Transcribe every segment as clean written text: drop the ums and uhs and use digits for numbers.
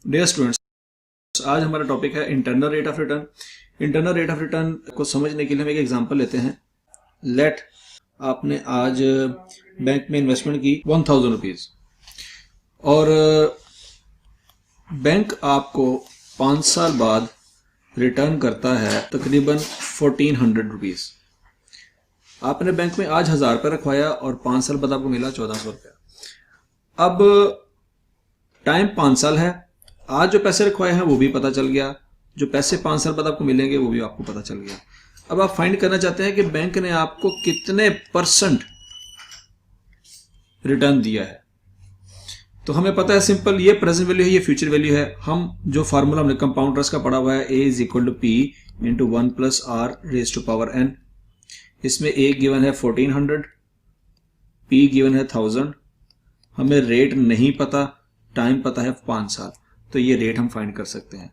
Dear students, आज हमारा topic है internal rate of return. Internal rate of return को समझने के लिए हम एक एग्जांपल लेते हैं। लेट आपने आज बैंक में इन्वेस्टमेंट की 1000 रुपीज और बैंक आपको 5 साल बाद रिटर्न करता है तकरीबन 1400 रुपीज। आपने बैंक में आज 1000 रुपये रखवाया और 5 साल बाद आपको मिला 1400 रुपया। अब टाइम 5 साल है, आज जो पैसे रखवाए हैं वो भी पता चल गया, जो पैसे 5 साल बाद आपको मिलेंगे वो भी आपको पता चल गया। अब आप फाइंड करना चाहते हैं कि बैंक ने आपको कितने परसेंट रिटर्न दिया है। तो हमें पता है सिंपल, ये प्रेजेंट वैल्यू है, ये फ्यूचर वैल्यू है। हम जो फार्मूला हमने कंपाउंड इंटरेस्ट का पढ़ा हुआ है, A is equal to P into 1 plus R raise to power N। इसमें A गिवन है 1400, P गिवन है 1000, हमें रेट नहीं पता, टाइम पता है 5 साल, तो ये रेट हम फाइंड कर सकते हैं।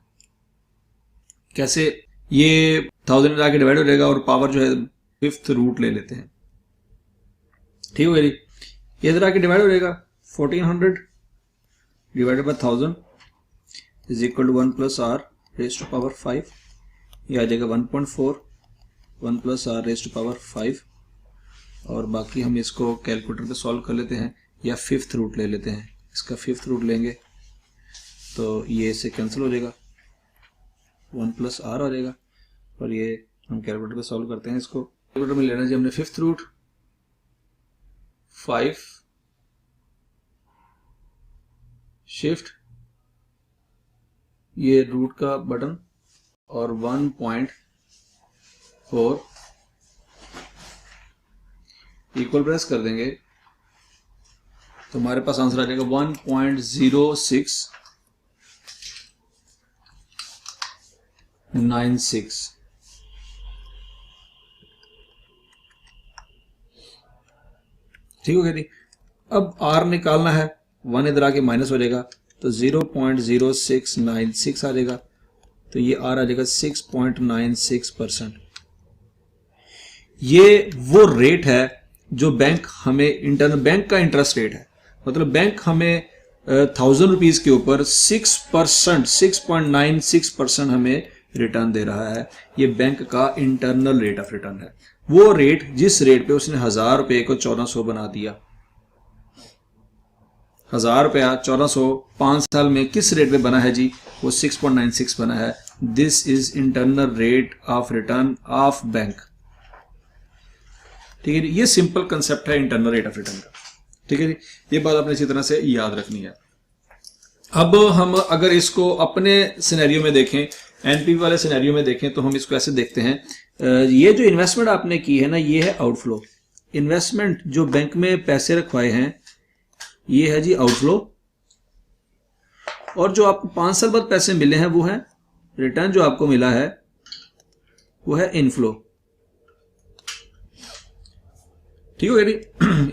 कैसे? ये 1000 में आके डिवाइड हो जाएगा और पावर जो है 5th रूट ले लेते हैं। ठीक हो गया जी। ये इधर आके डिवाइड हो जाएगा, 1400 divided by 1000 is equal to 1 plus R raise to power 5। ये आ जाएगा 1.4, 1 plus R raise to power 5। और बाकी हम इसको कैलकुलेटर पे सॉल्व कर लेते हैं या 5th रूट ले लेते हैं। इसका 5th रूट लेंगे तो ये इससे कैंसिल हो जाएगा, 1 प्लस आर आ जाएगा। और ये हम कैलकुलेटर पे सॉल्व करते हैं। इसको कैलकुलेटर में लेना जी हमने 5th रूट 5 शिफ्ट ये रूट का बटन और 1.4 इक्वल प्रेस कर देंगे तो हमारे पास आंसर आ जाएगा 1.0696। ठीक हो गया जी। अब R निकालना है, 1 इधर आके माइनस हो जाएगा तो 0.0696 आ जाएगा। तो ये R आ जाएगा 6.96%। ये वो रेट है जो बैंक हमें इंटरनल बैंक का इंटरेस्ट रेट है। मतलब बैंक हमें 1000 रुपीज के ऊपर 6%, 6.96% हमें रिटर्न दे रहा है। ये बैंक का इंटरनल रेट ऑफ रिटर्न है। वो रेट जिस रेट पे उसने 1000 रुपये को 1400 बना दिया। 1000 रुपया 1400 5 साल में किस रेट पे बना है जी? वो 6.96 बना है। This is internal rate of return of bank. ठीक है जी। ये सिंपल कंसेप्ट है इंटरनल रेट ऑफ रिटर्न का। ठीक है जी। ये बात आपने इसी तरह से याद रखनी है। अब हम अगर इसको अपने सिनेरियो में देखें, एनपीवी वाले सिनेरियो में देखें, तो हम इसको ऐसे देखते हैं। ये जो इन्वेस्टमेंट आपने की है ना, ये है आउटफ्लो। इन्वेस्टमेंट जो बैंक में पैसे रखवाए हैं ये है जी आउटफ्लो, और जो आपको 5 साल बाद पैसे मिले हैं वो है रिटर्न। जो आपको मिला है वो है इनफ्लो। ठीक है जी।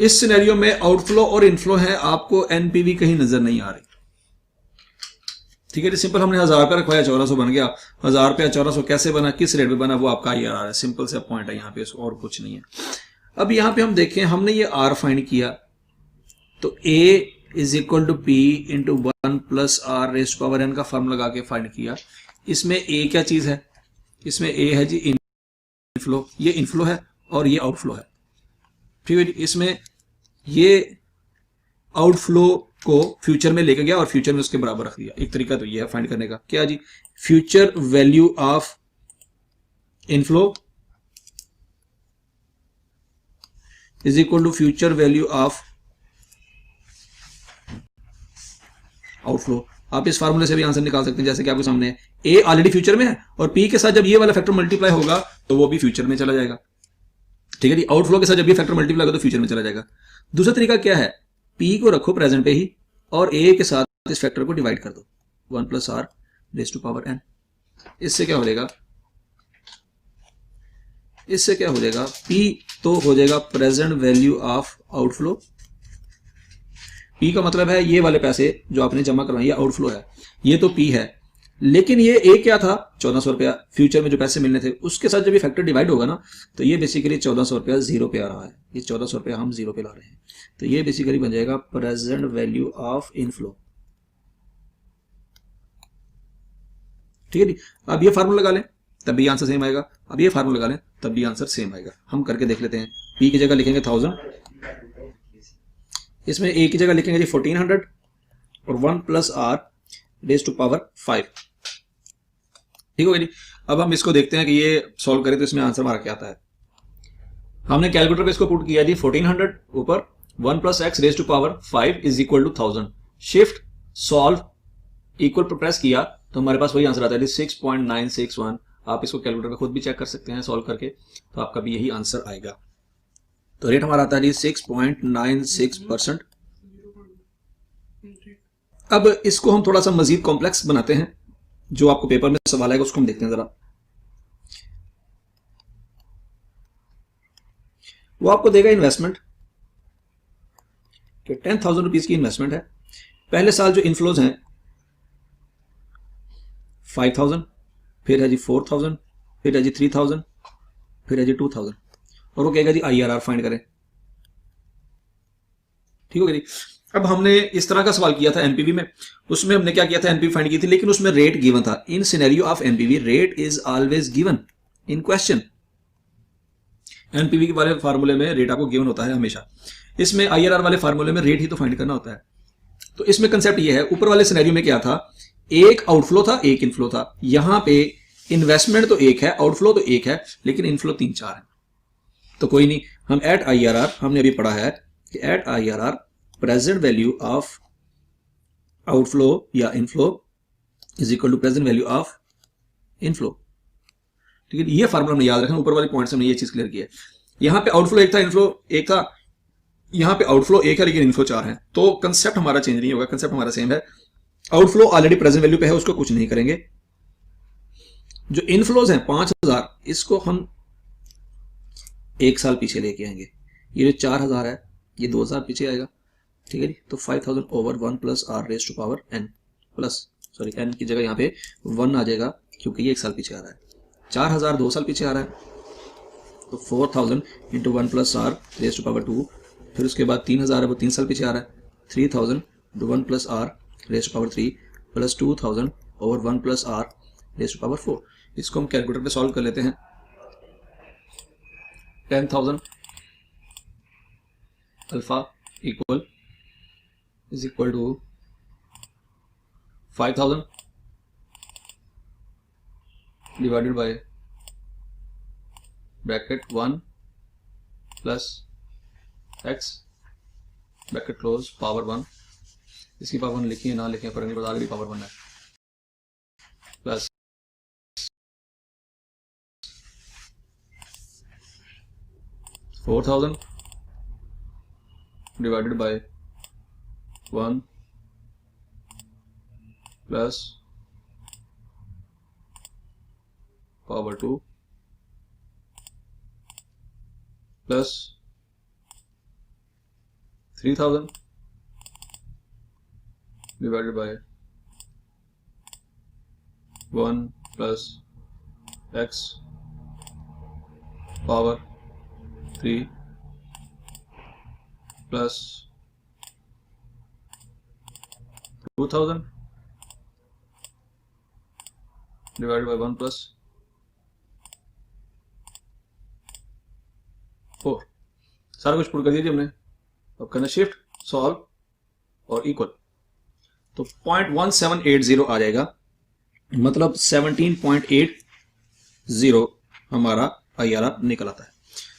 इस सिनेरियो में आउटफ्लो और इनफ्लो है, आपको एनपीवी कहीं नजर नहीं आ रही। ठीक है जी। सिंपल हमने 1000 रुपया रखवाया, 1400 बन गया। 1000 रुपया 1400 कैसे बना, किस रेट पे बना, वो आपका आई आर है। सिंपल सा पॉइंट है यहाँ पे, और कुछ नहीं है। अब यहाँ पे हम देखें, हमने ये आर फाइंड किया तो A is equal to P into 1 plus R raise to power N का फॉर्म लगा के फाइंड किया। इसमें A क्या चीज है? इसमें A है जी इनफ्लो। ये इनफ्लो है और ये आउटफ्लो है। ठीक है जी। इसमें ये आउटफ्लो को फ्यूचर में लेके गया और फ्यूचर में उसके बराबर रख दिया। एक तरीका तो ये है फाइंड करने का। क्या जी? Future value of inflow is equal to future value of outflow. आप इस फार्मूले से भी आंसर निकाल सकते हैं, जैसे कि आपके सामने है। A ऑलरेडी फ्यूचर में है और P के साथ जब ये वाला फैक्टर मल्टीप्लाई होगा तो वो भी फ्यूचर में चला जाएगा। ठीक है जी। आउटफ्लो के साथ जब ये फैक्टर मल्टीप्लाई होगा तो फ्यूचर में चला जाएगा। दूसरा तरीका क्या है? P को रखो प्रेजेंट पे ही और A के साथ इस फैक्टर को डिवाइड कर दो, 1 plus R raise to power N। इससे क्या हो जाएगा? इससे क्या हो जाएगा? P तो हो जाएगा present value of outflow. P का मतलब है ये वाले पैसे जो आपने जमा करवाए, ये आउटफ्लो है। ये तो P है, लेकिन ये A क्या था? 1400 रुपया। फ्यूचर में जो पैसे मिलने थे उसके साथ जब ये फैक्टर डिवाइड होगा ना, तो ये बेसिकली 1400 रुपया जीरो पे आ रहा है। ये 1400 रुपया हम जीरो पे ला रहे हैं, तो ये बेसिकली बन जाएगा प्रेजेंट वैल्यू ऑफ इनफ्लो। ठीक है जी। अब ये फार्मूला लगा लें तब भी आंसर सेम आएगा, अब ये फार्मूला लगा लें तब भी आंसर सेम आएगा। हम करके देख लेते हैं। पी की जगह लिखेंगे 1000, इसमें ए की जगह लिखेंगे जी 1400 और 1 plus R raise to power 5। ठीक हो गया जी। अब हम इसको देखते हैं कि ये सॉल्व करें तो इसमें आंसर हमारा क्या आता है। हमने कैलकुलेटर पे इसको पुट किया जी 1400 ऊपर 1 plus X raise to power 5 is equal to 1000। Shift solve equal पर प्रेस किया तो हमारे पास वही आंसर आता है 6.961। आप इसको कैलकुलेटर पे खुद भी चेक कर सकते हैं सॉल्व करके, तो आपका भी यही आंसर आएगा। तो रेट हमारा आता है 6.96%। अब इसको हम थोड़ा सा मजीद कॉम्प्लेक्स बनाते हैं, जो आपको पेपर में सवाल आएगा उसको हम देखते हैं जरा। वो आपको देगा इन्वेस्टमेंट कि 10,000 रुपीज की इन्वेस्टमेंट है। पहले साल जो इनफ्लोज हैं 5,000, फिर है जी 4,000, फिर है जी 3,000, फिर है जी 2,000 और वो कहेगा जी IRR फाइंड करें। ठीक हो गया जी। अब हमने इस तरह का सवाल किया था एनपीवी में, उसमें हमने क्या किया था, एनपीवी फाइंड की थी लेकिन उसमें रेट गिवन था। In scenario of NPV rate is always given in question. NPV के वाले फार्मूले में रेट आपको गिवन होता है हमेशा, इसमें IRR वाले फार्मूले में रेट ही तो फाइंड करना होता है। तो इसमें कंसेप्ट ये है, ऊपर वाले सिनेरियो में क्या था, एक आउटफ्लो था एक इनफ्लो था। यहां पे इन्वेस्टमेंट तो एक है, आउटफ्लो तो एक है, लेकिन इनफ्लो 3-4 है। तो कोई नहीं, हम एट IRR हमने अभी पढ़ा है कि at IRR present value of outflow या inflow is equal to present value of inflow. ठीक है, ये फार्मूला हमने याद रखना। ऊपर वाले पॉइंट से हमने ये चीज क्लियर की है। यहां पे आउटफ्लो एक था, इनफ्लो एक था, यहां पे आउटफ्लो एक है लेकिन इनफ्लो 4 है। तो कंसेप्ट हमारा चेंज नहीं होगा, कंसेप्ट हमारा सेम है। आउटफ्लो ऑलरेडी प्रेजेंट वैल्यू पे है, उसको कुछ नहीं करेंगे। जो इनफ्लोज हैं 5,000, इसको हम एक साल पीछे लेके आएंगे। ये जो 4,000 है ये 2,000 पीछे आएगा। ठीक है जी। तो 5,000 over 1 plus R raise to power n plus sorry n की जगह यहाँ पे 1 आ जाएगा क्योंकि ये एक साल पीछे आ रहा है। 4,000 2 साल पीछे आ रहा है, तो 4,000 into 1 plus R raise to power 2। फिर उसके बाद 3,000 है वो 3 साल पीछे आ रहा है। 3,000 into 1 plus R raise to power 3 plus 2,000 over 1 plus R raise to power 4। इसको हम कैलकुलेटर पे सॉल्व कर लेते हैं। 10,000 alpha equal is equal to 5,000 divided by bracket 1 plus X bracket close power 1। इसकी पावर 1 लिखिए ना लिखिए फर्क नहीं पड़ता, आगे पावर 1 है, plus 4,000 divided by 1 plus power 2 plus 3,000 divided by 1 plus x power 3 plus 2,000 divided by 1 plus 4। सारा कुछ पुट कर दीजिए हमने। अब करना शिफ्ट सॉल्व और इक्वल, तो 0.1780 आ जाएगा, मतलब 17.80 हमारा IRR निकल आता है।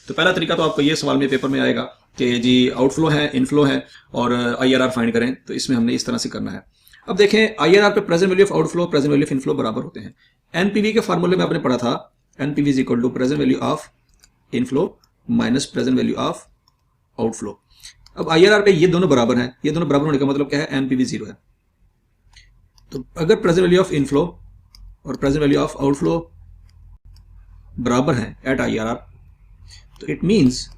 तो पहला तरीका तो आपको ये सवाल में पेपर में आएगा कि जी आउटफ्लो है इनफ्लो है और IRR फाइंड करें, तो इसमें हमने इस तरह से करना है। अब देखें IRR पे present value of outflow present value of inflow बराबर होते हैं। एनपीवी के फार्मूले में आपने पढ़ा था NPV is equal to present value of inflow minus present value of outflow. अब IRR पे ये दोनों बराबर हैं, ये दोनों बराबर होने का मतलब क्या है, एनपीवी 0 है। तो अगर प्रेजेंट वैल्यू ऑफ इनफ्लो और प्रेजेंट वैल्यू ऑफ आउटफ्लो बराबर हैं एट IRR, तो it means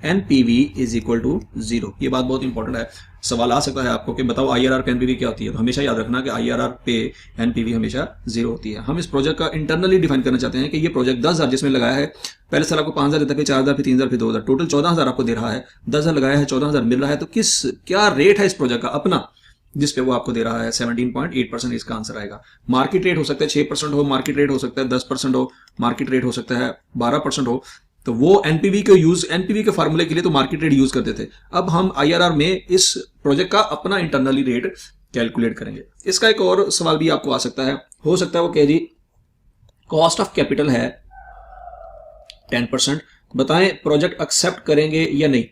NPV is equal to 0। ये बात बहुत इंपॉर्टेंट है, सवाल आ सकता है आपको कि बताओ IRR पे एनपीवी क्या होती है। तो हमेशा याद रखना कि IRR पे एनपीवी हमेशा 0 होती है। हम इस प्रोजेक्ट का इंटरनली डिफाइन करना चाहते हैं कि ये प्रोजेक्ट 10,000 जिसमें लगाया है, पहले साल आपको 5,000 देता है, फिर 4,000, फिर 3,000, फिर 2,000, टोटल 14,000 आपको दे रहा है। 10,000 लगाया है, 14,000 मिल रहा है, तो क्या रेट है इस प्रोजेक्ट का अपना, जिस पे वो आपको दे रहा है 17.8% इसका आंसर आएगा। मार्केट रेट हो सकता है 6% हो, मार्केट रेट हो सकता है 10% हो, मार्केट रेट हो सकता है 12% हो। तो वो एनपीवी के फार्मूले के लिए तो मार्केट रेट यूज करते थे। अब हम आईआरआर में इस प्रोजेक्ट का अपना इंटरनली रेट कैलकुलेट करेंगे। इसका एक और सवाल भी आपको आ सकता है, हो सकता है वो कह जी कॉस्ट ऑफ कैपिटल है 10%, बताएं प्रोजेक्ट एक्सेप्ट करेंगे या नहीं।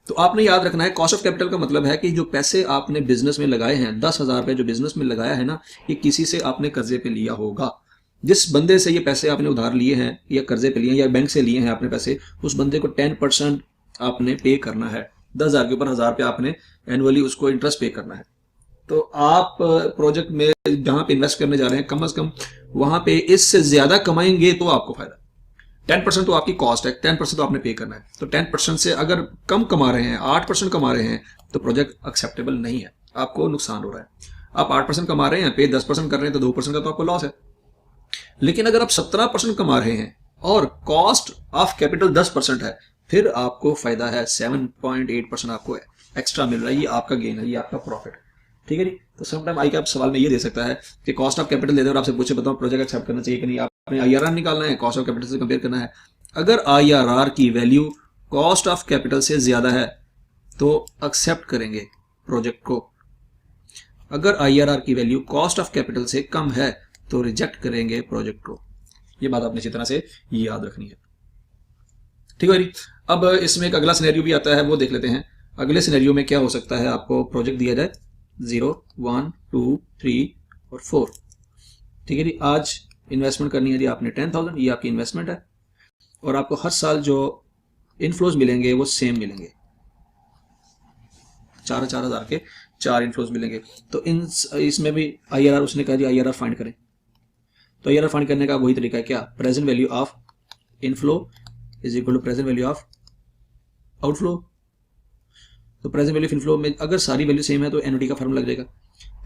तो आपने याद रखना है कॉस्ट ऑफ कैपिटल का मतलब है कि जो पैसे आपने बिजनेस में लगाए हैं, 10,000 रुपए जो बिजनेस में लगाया है ना, ये किसी से आपने कर्जे पे लिया होगा। जिस बंदे से ये पैसे आपने उधार लिए हैं या कर्जे पे लिए हैं या बैंक से लिए हैं आपने पैसे, उस बंदे को 10% आपने पे करना है। 10,000 के ऊपर 1,000 रुपया आपने एनुअली उसको इंटरेस्ट पे करना है। तो आप प्रोजेक्ट में जहां पे इन्वेस्ट करने जा रहे हैं, कम से कम वहां पे इससे ज्यादा कमाएंगे तो आपको फायदा। 10% तो आपकी कॉस्ट है, 10% तो आपने पे करना है। तो 10% से अगर कम कमा रहे हैं, 8% कमा रहे हैं, तो प्रोजेक्ट एक्सेप्टेबल नहीं है, आपको नुकसान हो रहा है। आप 8% कमा रहे हैं, पे 10% कर रहे हैं, तो 2% का तो आपको लॉस है। लेकिन अगर आप 17% कमा रहे हैं और कॉस्ट ऑफ कैपिटल 10% है, फिर आपको फायदा है। 7.8% आपको एक्स्ट्रा मिल रहा है, ये आपका गेन है, ये आपका प्रॉफिट। ठीक है जी। तो समटाइम आई कैप सवाल में ये दे सकता है कि कॉस्ट ऑफ कैपिटल दे दे और आपसे पूछे बताओ प्रोजेक्ट एक्सेप्ट करना चाहिए कि नहीं। आपने आईआरआर निकालना है, कॉस्ट ऑफ कैपिटल से कंपेयर करना है। अगर आईआरआर की वैल्यू कॉस्ट ऑफ कैपिटल से ज्यादा है तो एक्सेप्ट करेंगे प्रोजेक्ट को। अगर आईआरआर की वैल्यू कॉस्ट ऑफ कैपिटल से कम है तो रिजेक्ट करेंगे प्रोजेक्ट को। ये बात आपने अच्छी तरह से याद रखनी है। ठीक है जी। अब इसमें एक अगला सिनेरियो भी आता है, वो देख लेते हैं। अगले सिनेरियो में क्या हो सकता है, आपको प्रोजेक्ट दिया जाए 0, 1, 2, 3 और 4। ठीक है जी। आज इन्वेस्टमेंट करनी है जी आपने 10,000, ये आपकी इन्वेस्टमेंट है और आपको हर साल जो इनफ्लोज मिलेंगे वो सेम मिलेंगे, 4,000 के 4 इनफ्लोज मिलेंगे। तो इसमें भी आईआरआर उसने कहा जी आईआरआर फाइंड करें। तो आईआरआर फाइंड करने का वही तरीका है, क्या, present value of inflow is equal to present value of outflow. तो प्रेजेंट वैल्यू ऑफ इनफ्लो में अगर सारी वैल्यू सेम है तो एनओडी का फार्मूला लग जाएगा।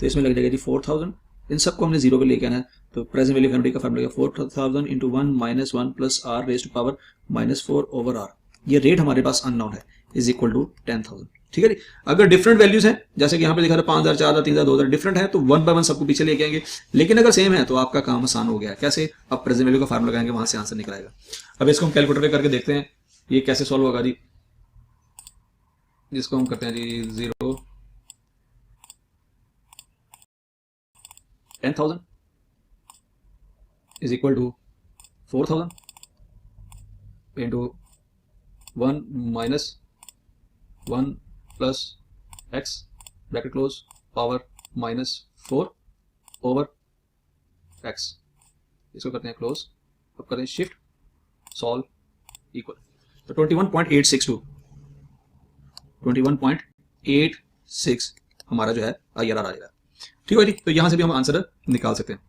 तो इसमें लग जाएगा जी 4,000, इन सबको हमने जीरो पे लेके आना है। तो प्रेजेंट वैल्यू ऑफ एनओडी का formula 4,000 into 1 minus 1 plus R raise to power -4 over R. ये रेट हमारे पास अननोन है, इज इक्वल टू 10,000। ठीक है जी। अगर डिफरेंट वैल्यूज हैं, जैसे कि यहाँ पे लिखा था 5,000, 4,000, 3,000, 2,000 डिफरेंट है, तो 1 बाय 1 सबको पीछे लेके आएंगे। लेकिन अगर सेम है तो आपका काम आसान हो गया है। कैसे, आप प्रेजेंट वैल्यू का फार्मूला लगाएंगे, वहां से आंसर निकल आएगा। अब इसको हम कैलकुलेटर पे करके देखते हैं ये कैसे सॉल्व होगा जी। जिसको हम करते हैं जी 0, 10,000 is equal to 4,000 into 1 minus 1 plus X bracket close power -4 over X. इसको करते हैं क्लोज। अब करते हैं शिफ्ट सॉल्व इक्वल। तो 21.86 हमारा जो है आईआरआर आ जाएगा। ठीक है जी। तो यहां से भी हम आंसर निकाल सकते हैं।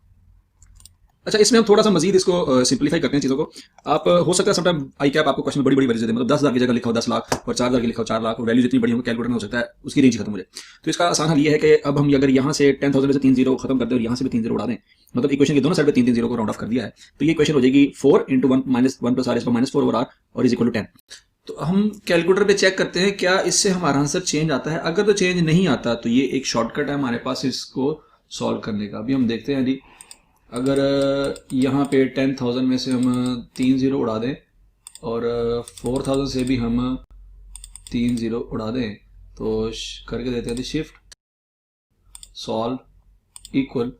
अच्छा, इसमें हम थोड़ा सा मजीद इसको सिंप्लीफाई करते हैं चीज़ों को। आप हो सकता है समटाइम आई कैप आपको क्वेश्चन बड़ी बड़ी वैल्यूज दे, मतलब 10,000 की जगह लिखा हो 10 लाख और 4,000 की लिखा हो 4 लाख, और वैल्यू जितनी बड़ी हो कैलकुलेटर में हो सकता है उसकी रेंज खत्म हो जाए। तो इसका आसान हल ये है कि अब हम अगर यहाँ से 10,000 में से 3 जीरो खत्म कर दें और यहाँ से भी 3 जीरो उड़ा दें, मतलब इक्वेशन के दोनों साइड पे 3 जीरो को राउंड ऑफ कर दिया है, तो ये इक्वेशन हो जाएगी 4 into 1 minus 1 plus R is -4 over R और इज इक्वल टू 10। तो हम कैलकुलेटर पे चेक करते हैं क्या इससे हमारा आंसर चेंज आता है। अगर तो चेंज नहीं आता तो ये एक शॉर्टकट है हमारे पास इसको सॉल्व करने का। अभी हम देखते हैं जी, अगर यहाँ पे 10,000 में से हम 3 जीरो उड़ा दें और 4,000 से भी हम 3 जीरो उड़ा दें, तो करके देते हैं शिफ्ट सॉल्व इक्वल।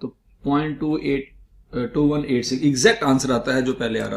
तो 0.2186 एग्जैक्ट आंसर आता है जो पहले आ रहा